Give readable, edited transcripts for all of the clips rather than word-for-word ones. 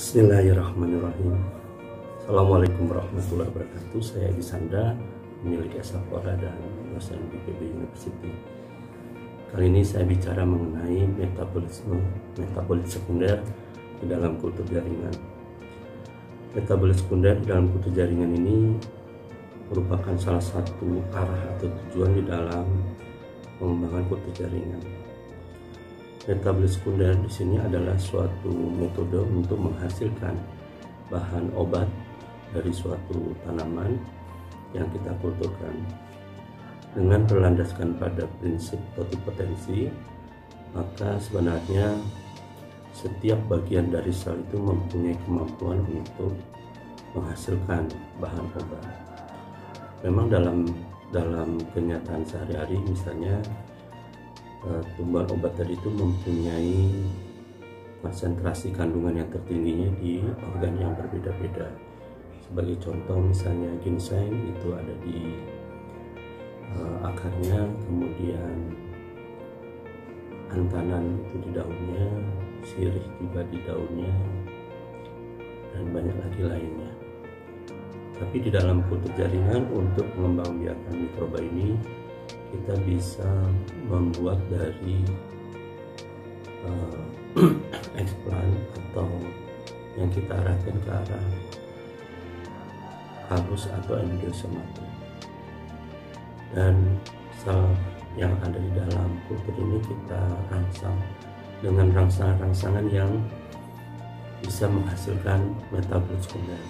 Bismillahirrahmanirrahim. Assalamualaikum warahmatullahi wabarakatuh. Saya Edi Sanda, pemilik Esapora dan dosen di PB University. Kali ini saya bicara mengenai metabolit sekunder di dalam kultur jaringan. Metabolit sekunder di dalam kultur jaringan ini merupakan salah satu arah atau tujuan di dalam pengembangan kultur jaringan. Metabolit sekunder di sini adalah suatu metode untuk menghasilkan bahan obat dari suatu tanaman yang kita kulturkan. Dengan berlandaskan pada prinsip totipotensi, maka sebenarnya setiap bagian dari sel itu mempunyai kemampuan untuk menghasilkan bahan obat. Memang dalam kenyataan sehari-hari, misalnya tumbuhan obat tadi itu mempunyai konsentrasi kandungan yang tertingginya di organ yang berbeda-beda. Sebagai contoh, misalnya ginseng itu ada di akarnya, kemudian antanan itu di daunnya, sirih juga di daunnya, dan banyak lagi lainnya. Tapi di dalam kultur jaringan, untuk mengembangbiakan mikroba ini, kita bisa membuat dari eksplan atau yang kita arahkan ke arah halus atau endosomatum. Dan sel yang ada di dalam kultur ini kita rangsang dengan rangsangan-rangsangan yang bisa menghasilkan metabolit sekunder.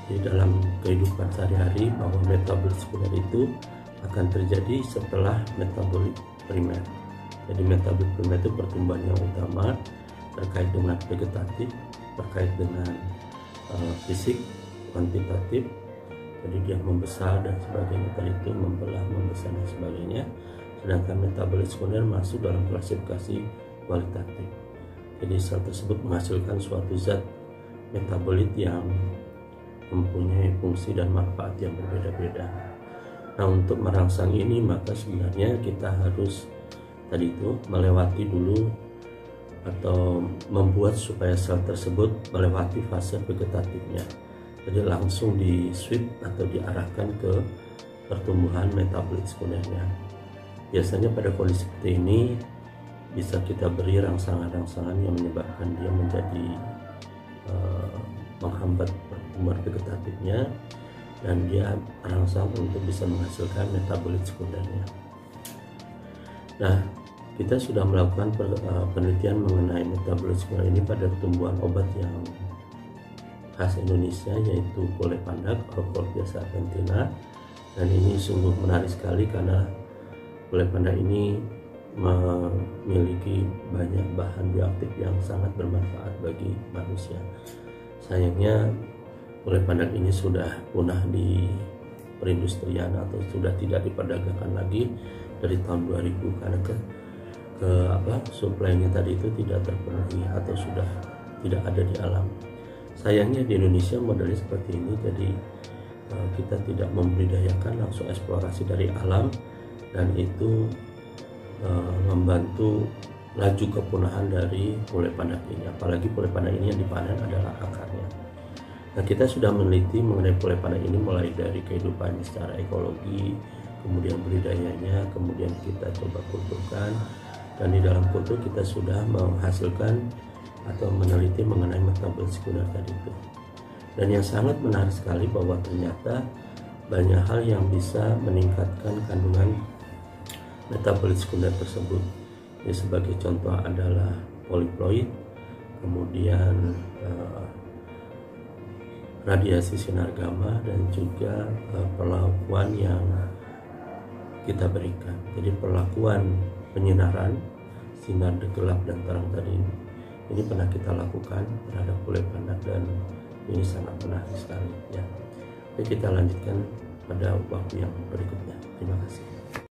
Di dalam kehidupan sehari-hari, bahwa metabolit sekunder itu akan terjadi setelah metabolit primer. Jadi metabolit primer itu pertumbuhan yang utama terkait dengan vegetatif, terkait dengan fisik, kuantitatif. Jadi dia membesar dan sebagainya, tadi itu membelah, membesar dan sebagainya. Sedangkan metabolit sekunder masuk dalam klasifikasi kualitatif. Jadi sel tersebut menghasilkan suatu zat metabolit yang mempunyai fungsi dan manfaat yang berbeda-beda. Nah, untuk merangsang ini, maka sebenarnya kita harus tadi itu melewati dulu atau membuat supaya sel tersebut melewati fase vegetatifnya. Jadi langsung di switch atau diarahkan ke pertumbuhan metabolit sekundernya. Biasanya pada kondisi seperti ini bisa kita beri rangsangan-rangsangan yang menyebabkan dia menjadi menghambat pertumbuhan vegetatifnya, dan dia rangsang untuk bisa menghasilkan metabolit sekundernya. Nah, kita sudah melakukan penelitian mengenai metabolit sekunder ini pada tumbuhan obat yang khas Indonesia, yaitu Poleh Pandak, Euphorbias serpentina. Dan ini sungguh menarik sekali karena Poleh Pandak ini memiliki banyak bahan bioaktif yang sangat bermanfaat bagi manusia. Sayangnya Poleh Pandak ini sudah punah di perindustrian atau sudah tidak diperdagangkan lagi dari tahun 2000 karena suplainya tadi itu tidak terpenuhi atau sudah tidak ada di alam. Sayangnya di Indonesia modelnya seperti ini, jadi kita tidak membudidayakan, langsung eksplorasi dari alam, dan itu membantu laju kepunahan dari Poleh Pandak ini. Apalagi Poleh Pandak ini yang dipanen adalah akarnya. Nah, kita sudah meneliti mengenai Poleh Pandak ini mulai dari kehidupannya secara ekologi, kemudian budidayanya, kemudian kita coba kulturkan, dan di dalam kultur kita sudah menghasilkan atau meneliti mengenai metabolit sekunder tadi itu. Dan yang sangat menarik sekali bahwa ternyata banyak hal yang bisa meningkatkan kandungan metabolit sekunder tersebut. Jadi sebagai contoh adalah poliploid, kemudian radiasi sinar gamma, dan juga perlakuan yang kita berikan. Jadi perlakuan penyinaran, sinar gelap dan terang tadi ini pernah kita lakukan terhadap Poleh Pandak, dan ini sangat menarik sekali ya. Oke, kita lanjutkan pada waktu yang berikutnya. Terima kasih.